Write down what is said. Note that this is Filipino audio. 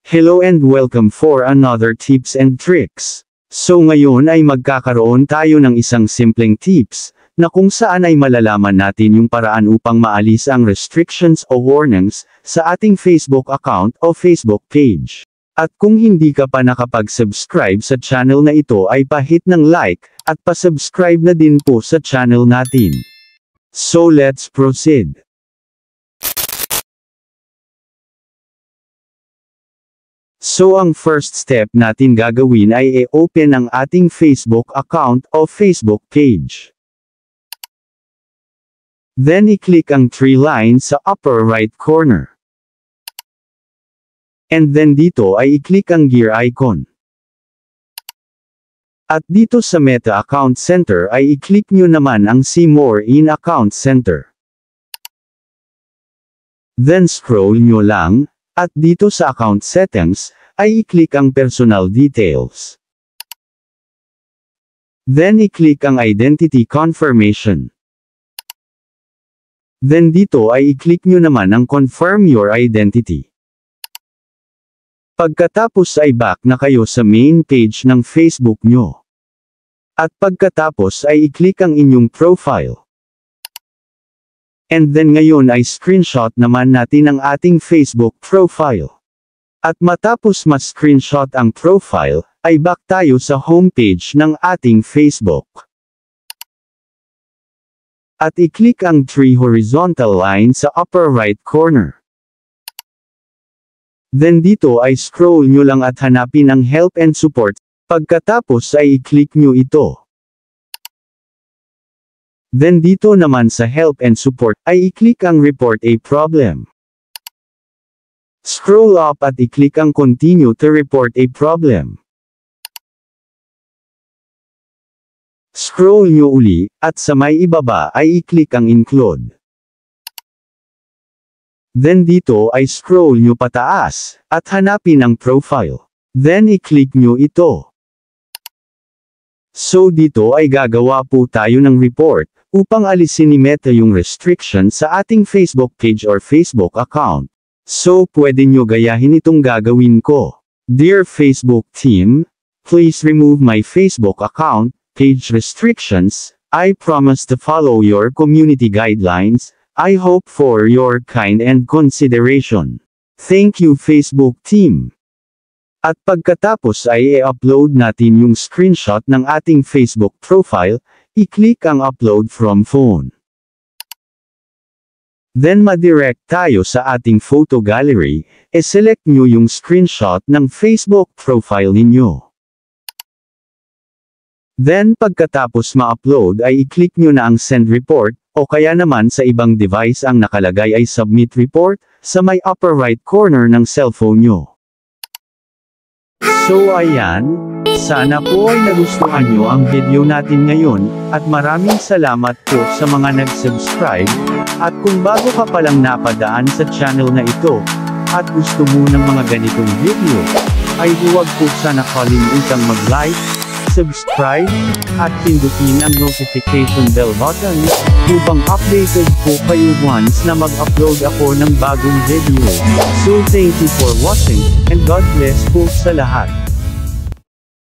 Hello and welcome for another tips and tricks. So ngayon ay magkakaroon tayo ng isang simpleng tips, na kung saan ay malalaman natin yung paraan upang maalis ang restrictions o warnings, sa ating Facebook account o Facebook page. At kung hindi ka pa nakapag-subscribe sa channel na ito ay pa-hit ng like, at pa-subscribe na din po sa channel natin. So let's proceed. So ang first step natin gagawin ay i-open ang ating Facebook account o Facebook page. Then i-click ang three lines sa upper right corner. And then dito ay i-click ang gear icon. At dito sa Meta Account Center ay i-click nyo naman ang See More in Account Center. Then scroll nyo lang, at dito sa Account Settings, ay i-click ang Personal Details. Then i-click ang Identity Confirmation. Then dito ay i-click nyo naman ang Confirm Your Identity. Pagkatapos ay back na kayo sa main page ng Facebook nyo. At pagkatapos ay i-click ang inyong profile. And then ngayon ay screenshot naman natin ang ating Facebook profile. At matapos ma-screenshot ang profile, ay back tayo sa homepage ng ating Facebook. At i-click ang three horizontal lines sa upper right corner. Then dito ay scroll nyo lang at hanapin ang Help and Support, pagkatapos ay i-click nyo ito. Then dito naman sa Help and Support, ay i-click ang Report a Problem. Scroll up at i-click ang Continue to Report a Problem. Scroll nyo uli, at sa may ibaba ay i-click ang Include. Then dito ay scroll nyo pataas, at hanapin ang profile. Then i-click nyo ito. So dito ay gagawa po tayo ng report, upang alisin ni Meta yung restriction sa ating Facebook page or Facebook account. So pwede nyo gayahin itong gagawin ko. Dear Facebook team, please remove my Facebook account, page restrictions. I promise to follow your community guidelines. I hope for your kind and consideration. Thank you Facebook team. At pagkatapos ay i-upload natin yung screenshot ng ating Facebook profile, i-click ang Upload from Phone. Then madirect tayo sa ating photo gallery, select nyo yung screenshot ng Facebook profile ninyo. Then pagkatapos ma-upload ay i-click nyo na ang Send Report, o kaya naman sa ibang device ang nakalagay ay Submit Report, sa may upper right corner ng cellphone nyo. So ayan, sana po ay nagustuhan nyo ang video natin ngayon, at maraming salamat po sa mga nag-subscribe, at kung bago ka palang napadaan sa channel na ito, at gusto mo ng mga ganitong video, ay huwag po sana kalimutang mag-like, subscribe, at pindutin ang notification bell button, upang updated po kayo once na mag-upload ako ng bagong video. So thank you for watching, and God bless po sa lahat.